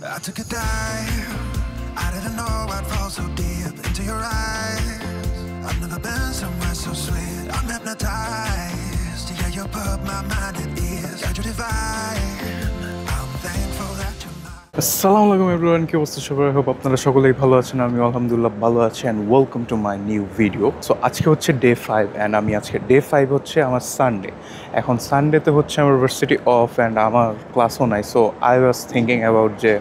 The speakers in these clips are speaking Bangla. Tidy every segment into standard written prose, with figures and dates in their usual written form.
I took a dive. I didn't know I'd fall so deep into your eyes. I've never been somewhere so sweet. I'm hypnotized. Yeah, you put my mind at ease. Got you divine. I'm thankful that you're mine. আসসালামু আলাইকুম এভরিওয়ান, কি অবস্থা সবার? হোপ আপনারা সকলেই ভালো আছেন। আমি আলহামদুলিল্লাহ ভালো আছি and welcome to my new video. So আজকে হচ্ছে ডে 5 অ্যান্ড আমি আজকে ডে 5 হচ্ছে আমার সানডে। এখন সানডেতে হচ্ছে আমার ভার্সিটি অফ অ্যান্ড আমার ক্লাসও নাই। So I was thinking about যে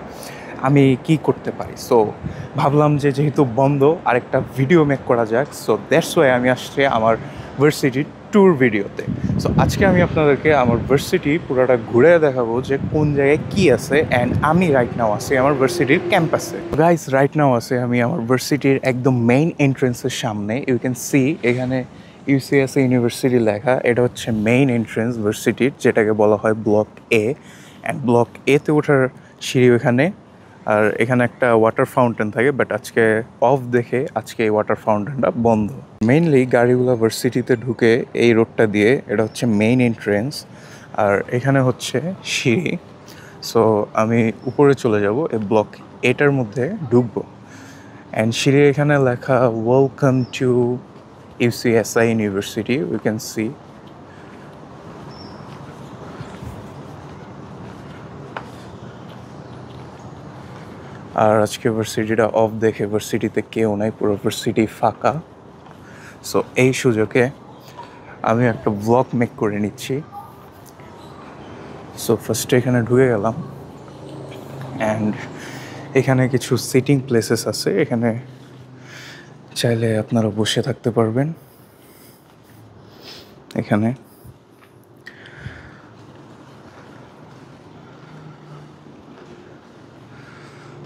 আমি কি করতে পারি। সো ভাবলাম যে যেহেতু বন্ধ আরেকটা ভিডিও মেক করা যাক। সো দ্যাটস ওয়াই আমি আসছি আমার ভার্সিটির ট্যুর ভিডিওতে। সো আজকে আমি আপনাদেরকে আমার ভার্সিটি পুরোটা ঘুরে দেখাবো যে কোন জায়গায় কী আছে অ্যান্ড আমি রাইট নাও আছি আমার ভার্সিটির ক্যাম্পাসে। গাইস, রাইট নাও আছে আমি আমার ভার্সিটির একদম মেইন এন্ট্রেন্সের সামনে। ইউ ক্যান সি এখানে ইউসিএস ইউনিভার্সিটি লেখা। এটা হচ্ছে মেইন এন্ট্রেন্স ভার্সিটির, যেটাকে বলা হয় ব্লক এ। অ্যান্ড ব্লক এতে ওঠার সিঁড়ি ওখানে, আর এখানে একটা ওয়াটার ফাউন্টেন থাকে, বাট আজকে অফ দেখে আজকে এই ওয়াটার ফাউন্টেনটা বন্ধ। মেইনলি গাড়িগুলো ভার্সিটিতে ঢুকে এই রোডটা দিয়ে, এটা হচ্ছে মেইন এন্ট্রেন্স, আর এখানে হচ্ছে সিঁড়ি। সো আমি উপরে চলে যাব, এই ব্লক এটার মধ্যে ঢুকবো। অ্যান্ড সিঁড়ি এখানে লেখা welcome to UCSI university, we can see. আর আজকে ভার্সিটিটা অফ দেখে ভার্সিটিতে কেউ নাই, পুরো ভার্সিটি ফাঁকা। সো এই সুযোগে আমি একটা ব্লগ মেক করে নিচ্ছি। সো ফার্স্টে এখানে ঢুকে গেলাম অ্যান্ড এখানে কিছু সিটিং প্লেসেস আছে, এখানে চাইলে আপনারা বসে থাকতে পারবেন। এখানে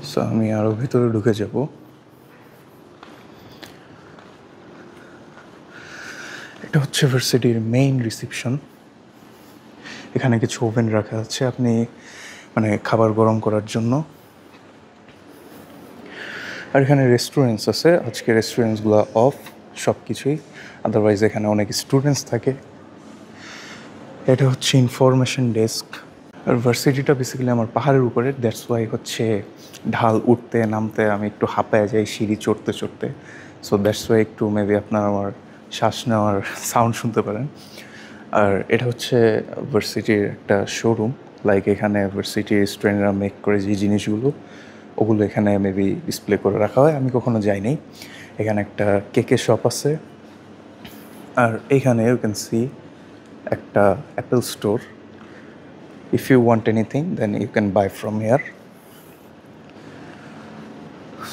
সো আমি আরও ভিতরে ঢুকে যাব। এটা হচ্ছে ভার্সিটির মেইন রিসেপশন। এখানে কিছু ওভেন রাখা আছে আপনি খাবার গরম করার জন্য। আর এখানে রেস্টুরেন্টস আছে, আজকে রেস্টুরেন্টসগুলো অফ সব কিছুই, আদারওয়াইজ এখানে অনেক স্টুডেন্টস থাকে। এটা হচ্ছে ইনফরমেশন ডেস্ক। আর ভার্সিটিটা বেসিক্যালি আমার পাহাড়ের উপরে, দ্যাটস ওয়াই হচ্ছে ঢাল উঠতে নামতে আমি একটু হাঁপায় যাই সিঁড়ি চড়তে চড়তে। সো দ্যাটস ওয়াই একটু মেবি আপনারা আমার শ্বাস নেওয়ার সাউন্ড শুনতে পারেন। আর এটা হচ্ছে ভার্সিটির একটা শোরুম, লাইক এখানে ভার্সিটির স্টুডেন্টরা মেক করে যে জিনিসগুলো, ওগুলো এখানে মেবি ডিসপ্লে করে রাখা হয়। আমি কখনো যাইনি। এখানে একটা কেকের শপ আছে, আর এইখানে ইউ ক্যান সি একটা Apple store. If you want anything then you can buy from here.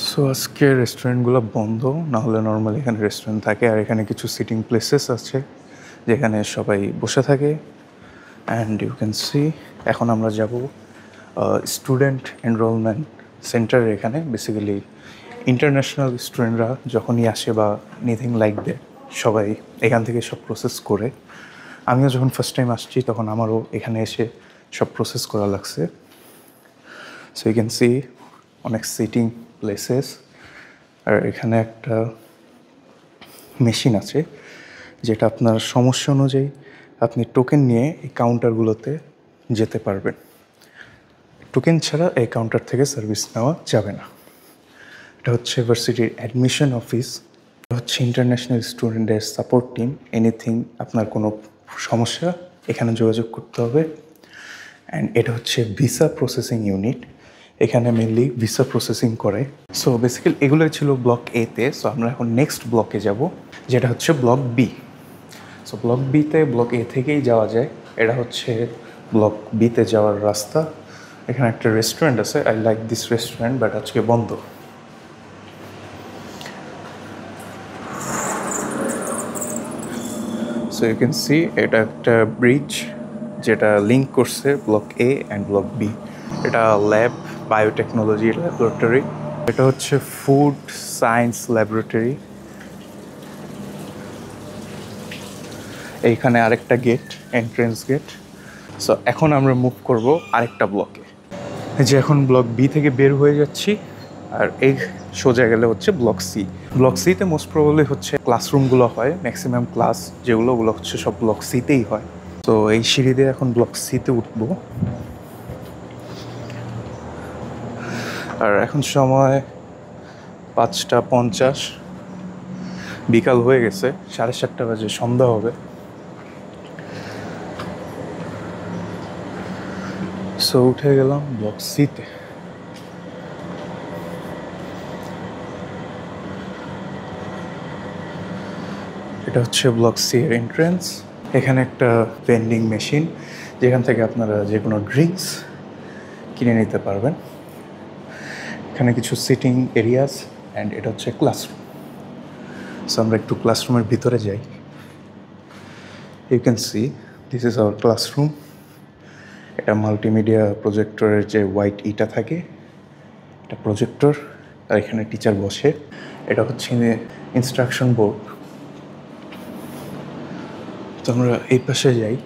So আজকে রেস্টুরেন্টগুলো বন্ধ, নাহলে নর্মালি এখানে রেস্টুরেন্ট থাকে। আর এখানে কিছু সিটিং প্লেসেস আছে যেখানে সবাই বসে থাকে। অ্যান্ড ইউ ক্যান সি এখন আমরা যাব স্টুডেন্ট এনরোলমেন্ট সেন্টারে। এখানে বেসিক্যালি ইন্টারন্যাশনাল স্টুডেন্টরা যখনই আসে বা এনিথিং লাইক দ্যাট, সবাই এখান থেকে সব প্রসেস করে। আমিও যখন ফার্স্ট টাইম আসছি তখন আমারও এখানে এসে সব প্রসেস করা লাগছে। সো ইউ ক্যান সি অনেক সিটিং প্লেসেস। আর এখানে একটা মেশিন আছে যেটা আপনার সমস্যা অনুযায়ী আপনি টোকেন নিয়ে এই কাউন্টারগুলোতে যেতে পারবেন। টোকেন ছাড়া এই কাউন্টার থেকে সার্ভিস নেওয়া যাবে না। এটা হচ্ছে ভার্সিটির অ্যাডমিশন অফিস। এটা হচ্ছে ইন্টারন্যাশনাল স্টুডেন্টের সাপোর্ট টিম। এনিথিং আপনার কোনো সমস্যা এখানে যোগাযোগ করতে হবে। অ্যান্ড এটা হচ্ছে ভিসা প্রসেসিং ইউনিট, এখানে মেনলি ভিসা প্রসেসিং করে। সো বেসিক্যালি এগুলোই ছিল ব্লক এতে। সো আমরা এখন নেক্সট ব্লকে যাব, যেটা হচ্ছে ব্লক বি। সো ব্লক বিতে ব্লক এ থেকেই যাওয়া যায়। এটা হচ্ছে ব্লক বিতে যাওয়ার রাস্তা। এখানে একটা রেস্টুরেন্ট আছে, I like this restaurant, but আজকে বন্ধ। সো ইউ ক্যান সি এটা একটা ব্রিজ যেটা লিঙ্ক করছে block A and block B. এটা ল্যাব, বায়োটেকনোলজি ল্যাবরেটরি। এটা হচ্ছে ফুড সায়েন্স ল্যাবরেটরি। এইখানে আরেকটা গেট, এন্ট্রেন্স গেট। সো এখন আমরা মুভ করব আরেকটা ব্লকে, যে এখন ব্লক বি থেকে বের হয়ে যাচ্ছি। আর এই সোজা গেলে হচ্ছে ব্লক সি। ব্লক সিতে মোস্ট প্রবাবলি হচ্ছে ক্লাসরুমগুলো হয়, ম্যাক্সিমাম ক্লাস যেগুলো ওগুলো হচ্ছে সব ব্লক সিতেই হয়। তো এই সিঁড়ি দিয়ে এখন ব্লক সিতে উঠবো। আর এখন সময় 5:50, বিকাল হয়ে গেছে, 7:30 বাজে, সন্ধ্যা হবে। সো উঠে গেলাম ব্লক সিতে। এটা হচ্ছে ব্লক সি এর এন্ট্রেন্স। এখানে একটা ভেন্ডিং মেশিন, যেখান থেকে আপনারা যে কোনো ড্রিঙ্কস কিনে নিতে পারবেন। এখানে কিছু সিটিং এরিয়াস অ্যান্ড এটা হচ্ছে ক্লাসরুম। সো আমরা একটু ক্লাসরুমের ভিতরে যাই। You can see this is our classroom. এটা মাল্টিমিডিয়া প্রজেক্টরের যে হোয়াইট ইটা থাকে, এটা প্রজেক্টর, আর এখানে টিচার বসে। এটা হচ্ছে ইনস্ট্রাকশন বোর্ড। তো আমরা এই পাশে যাই।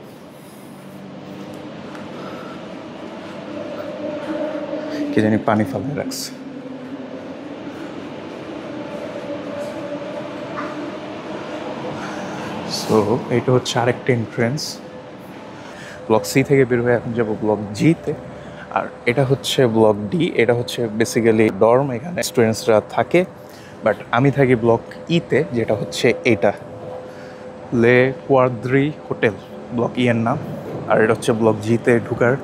কে জানি পানি ফেলে রাখছে। সো এইটা হচ্ছে আরেকটা এন্ট্রেন্স। ব্লক সি থেকে বের হয়ে এখন যাবো ব্লক জিতে। আর এটা হচ্ছে ব্লক ডি। এটা হচ্ছে বেসিক্যালি ডর্ম, এখানে স্টুডেন্টসরা থাকে। বাট আমি থাকি ব্লক ইতে, যেটা হচ্ছে এটা লে কোয়াদ্রি হোটেল, ব্লক ই এর নাম। আর এটা হচ্ছে ব্লক জিতে ঢুকার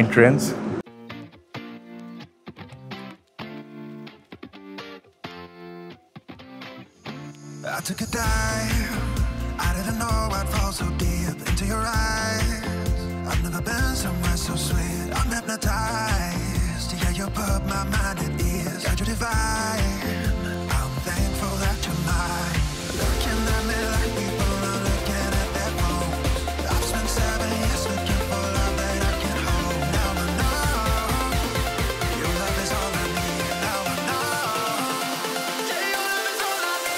entrance. I took a dive. I didn't know I'd fall so deep into your eyes. I've never been somewhere so sweet. I'm hypnotized. Yeah, you put my mind at ease. Got you divine. I'm thankful that you're mine. Looking at me like people are looking at their phones. I've spent 7 years looking for love that I can hold. Now I know your love is all I need. Now I know. Yeah, your love is all I need.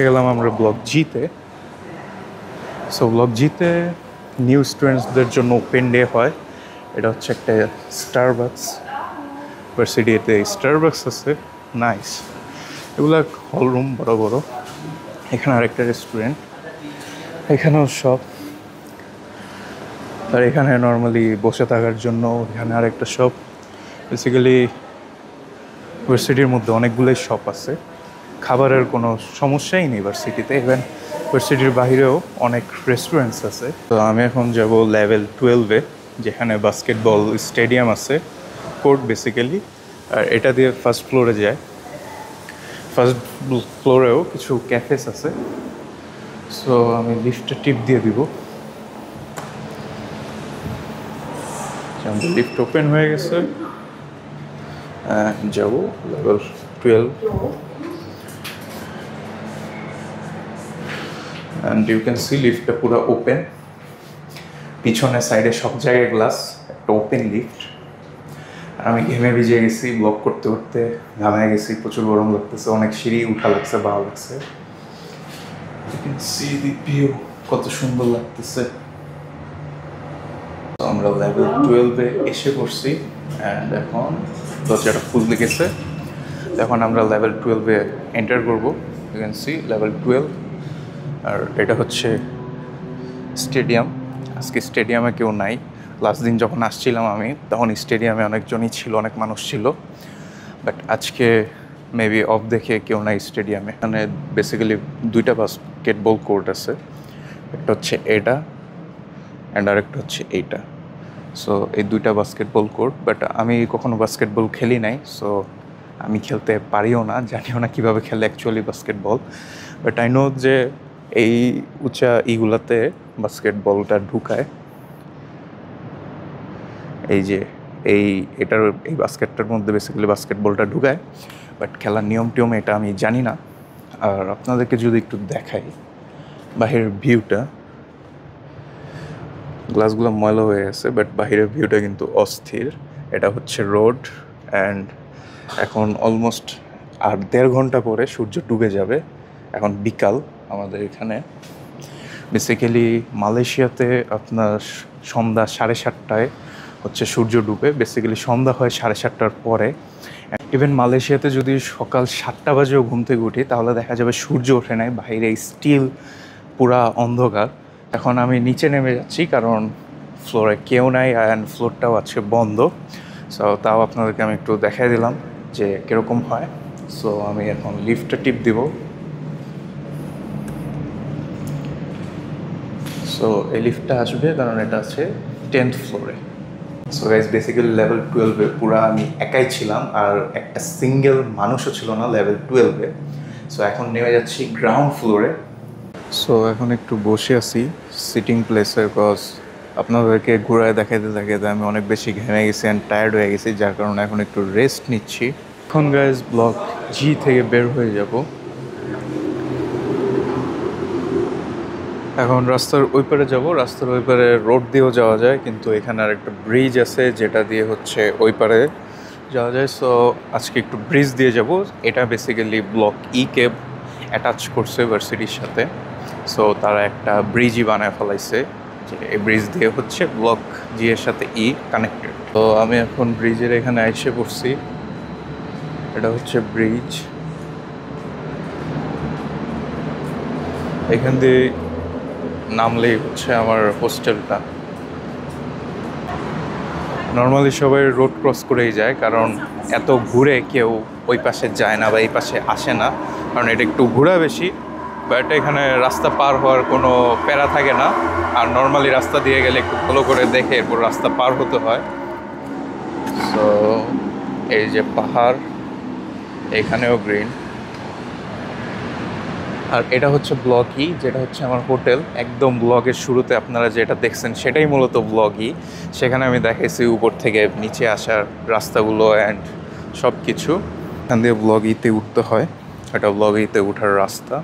গেলাম আমরা ব্লক জিতে। সো ব্লক জিতে নিউ স্টুডেন্টসদের জন্য ওপেন ডে হয়। এটা হচ্ছে একটা স্টারবাকস। ভার্সিটিতে স্টারবাকস আছে, নাইস। এগুলো হল রুম বড় বড়। এখানে আরেকটা রেস্টুরেন্ট, এখানেও সব। আর এখানে নর্মালি বসে থাকার জন্য এখানে আরেকটা শপ। বেসিক্যালি ভার্সিটির মধ্যে অনেকগুলোই শপ আছে। খাবারের কোনো সমস্যাই নেই ভার্সিটিতে। ইভেন ভার্সিটির বাইরেও অনেক রেস্টুরেন্টস আছে। তো আমি এখন যাব লেভেল 12-এ, যেখানে বাস্কেটবল স্টেডিয়াম আছে, কোর্ট বেসিক্যালি। আর এটা দিয়ে ফার্স্ট ফ্লোরে যায়। ফার্স্ট ফ্লোরেও কিছু ক্যাফেস আছে। সো আমি লিফটে টিপ দিয়ে দিব। লিফট ওপেন হয়ে গেছে। যাব level 12। and you can see লিফটটা পুরো ওপেন। পিছনে সাইডে সব জায়গায় গ্লাস, একটা ওপেন লিফট। আর আমি ঘেমে ভিজে গেছি, ব্লক করতে করতে ঘামে গেছি, প্রচুর গরম লাগতেছে, অনেক সিঁড়ি উঠা লাগছে, ভালো লাগছে। You can see the view, কত সুন্দর লাগতেছে। আমরা লেভেল 12-এ এসে পড়ছি অ্যান্ড এখন দরজাটা খুলতে গেছে। এখন আমরা লেভেল 12-এ এন্টার করবো। You can see level 12। আর এটা হচ্ছে স্টেডিয়াম। আজকে স্টেডিয়ামে কেউ নাই। লাস্ট দিন যখন আসছিলাম আমি, তখন স্টেডিয়ামে অনেকজনই ছিল, অনেক মানুষ ছিল। বাট আজকে মেবি অফ দেখে কেউ নাই স্টেডিয়ামে। এখানে বেসিক্যালি 2টা বাস্কেটবল কোর্ট আছে। একটা হচ্ছে এটা অ্যান্ড আরেকটা হচ্ছে এইটা। সো এই 2টা বাস্কেটবল কোর্ট। বাট আমি কখনো বাস্কেটবল খেলি নাই, সো আমি খেলতে পারিও না, জানিও না কীভাবে খেলে actually basketball. But I know যে এই উঁচা ইগুলাতে বাস্কেটবলটা ঢুকায়। এই যে এটার এই বাস্কেটটার মধ্যে বেসিক্যালি বাস্কেটবলটা ঢুকায়। বাট খেলার নিয়ম টিয়ম এটা আমি জানি না। আর আপনাদেরকে যদি একটু দেখাই বাহিরের ভিউটা, গ্লাসগুলো ময়লা হয়ে গেছে, বাট বাহিরের ভিউটা কিন্তু অস্থির। এটা হচ্ছে রোড অ্যান্ড এখন অলমোস্ট আর 1.5 ঘন্টা পরে সূর্য ডুবে যাবে। এখন বিকাল আমাদের এখানে। বেসিক্যালি মালয়েশিয়াতে আপনার সন্ধ্যা 7:30টায় হচ্ছে সূর্য ডুবে। বেসিক্যালি সন্ধ্যা হয় 7:30টার পরে। ইভেন মালয়েশিয়াতে যদি সকাল 7টা বাজেও ঘুম থেকে উঠি তাহলে দেখা যাবে সূর্য ওঠে নাই, বাইরে স্টিল পুরা অন্ধকার। এখন আমি নিচে নেমে যাচ্ছি কারণ ফ্লোরে কেউ নাই অ্যান্ড ফ্লোরটাও আছে বন্ধ। সো তাও আপনাদেরকে আমি একটু দেখাই দিলাম যে কীরকম হয়। সো আমি এখন লিফটটা টিপ দিব। সো এই লিফটটা আসবে কারণ এটা আছে 10th ফ্লোরে। সো গাইজ বেসিক্যালি লেভেল 12-এ পুরো আমি একাই ছিলাম, আর একটা সিঙ্গেল মানুষও ছিল না লেভেল 12-এ। সো এখন নেমে যাচ্ছি গ্রাউন্ড ফ্লোরে। সো এখন একটু বসে আছি সিটিং প্লেসে, কজ আপনাদেরকে ঘোরায় দেখাইতে দেখাইতে আমি অনেক বেশি ঘেমে গেছি অ্যান্ড টায়ার্ড হয়ে গেছি, যার কারণে এখন একটু রেস্ট নিচ্ছি। এখন গাইজ ব্লক জি থেকে বের হয়ে যাব। এখন রাস্তার ওই পারে যাবো। রাস্তার ওই পারে রোড দিয়েও যাওয়া যায়, কিন্তু এখানে আর একটা ব্রিজ আছে যেটা দিয়ে হচ্ছে ওই পারে যাওয়া যায়। সো আজকে একটু ব্রিজ দিয়ে যাব। এটা বেসিক্যালি ব্লক ই কে অ্যাটাচ করছে ভার্সিটির সাথে। সো তারা একটা ব্রিজই বানায় ফেলাইছে, যে এই ব্রিজ দিয়ে হচ্ছে ব্লক জি এর সাথে ই কানেক্টেড। তো আমি এখন ব্রিজের এখানে এসে পড়ছি। এটা হচ্ছে ব্রিজ। এখান দিয়ে নামলেই হচ্ছে আমার হোস্টেলটা। নর্মালি সবাই রোড ক্রস করেই যায়, কারণ এত ঘুরে কেউ ওই পাশে যায় না বা এই পাশে আসে না, কারণ এটা একটু ঘোরা বেশি। বাট এখানে রাস্তা পার হওয়ার কোনো প্যারা থাকে না। আর নর্মালি রাস্তা দিয়ে গেলে একটু ভালো করে দেখে এরপর রাস্তা পার হতে হয়। সো এই যে পাহাড়, এখানেও গ্রিন। আর এটা হচ্ছে ব্লগই, যেটা হচ্ছে আমার হোটেল। একদম ব্লগের শুরুতে আপনারা যেটা দেখছেন সেটাই মূলত ব্লগই। সেখানে আমি দেখাইছি উপর থেকে নিচে আসার রাস্তাগুলো অ্যান্ড সব কিছু। এখান দিয়ে ব্লগইতে উঠতে হয়, এটা ব্লগইতে ওঠার রাস্তা।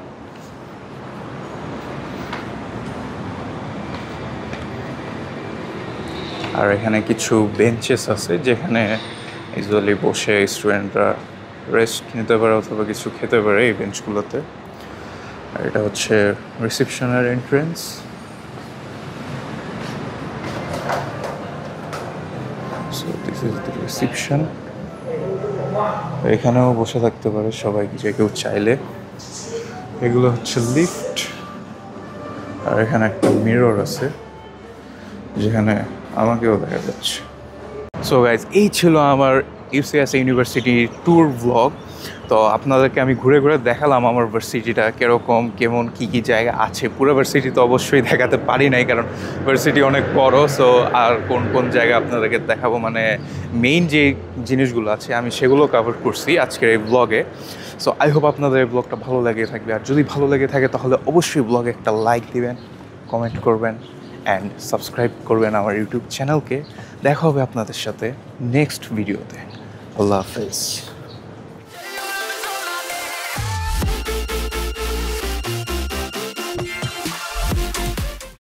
আর এখানে কিছু বেঞ্চেস আছে যেখানে ইউজুয়ালি বসে স্টুডেন্টরা রেস্ট নিতে পারে অথবা কিছু খেতে পারে এই বেঞ্চগুলোতে। আর এটা হচ্ছে রিসেপশনের entrance. So this is the reception. এখানেও বসে থাকতে পারে সবাই যে কেউ চাইলে। এগুলো হচ্ছে লিফট। আর এখানে একটা মিরর আছে যেখানে আমাকেও দেখা যাচ্ছে। সো গাইজ, এই ছিল আমার ইউসিএস ইউনিভার্সিটির ট্যুর ভ্লগ। তো আপনাদেরকে আমি ঘুরে ঘুরে দেখালাম আমার ভার্সিটিটা কীরকম, কেমন কী কী জায়গা আছে। পুরো ভার্সিটি তো অবশ্যই দেখাতে পারি নাই, কারণ ভার্সিটি অনেক বড়। সো আর কোন কোন জায়গা আপনাদেরকে দেখাবো, মানে মেইন যে জিনিসগুলো আছে আমি সেগুলো কভার করছি আজকের এই ব্লগে। সো আই হোপ আপনাদের এই ব্লগটা ভালো লেগে থাকবে। আর যদি ভালো লেগে থাকে তাহলে অবশ্যই ব্লগে একটা লাইক দিবেন, কমেন্ট করবেন অ্যান্ড সাবস্ক্রাইব করবেন আমার ইউটিউব চ্যানেলকে। দেখা হবে আপনাদের সাথে নেক্সট ভিডিওতে। আল্লাহ হাফেজ।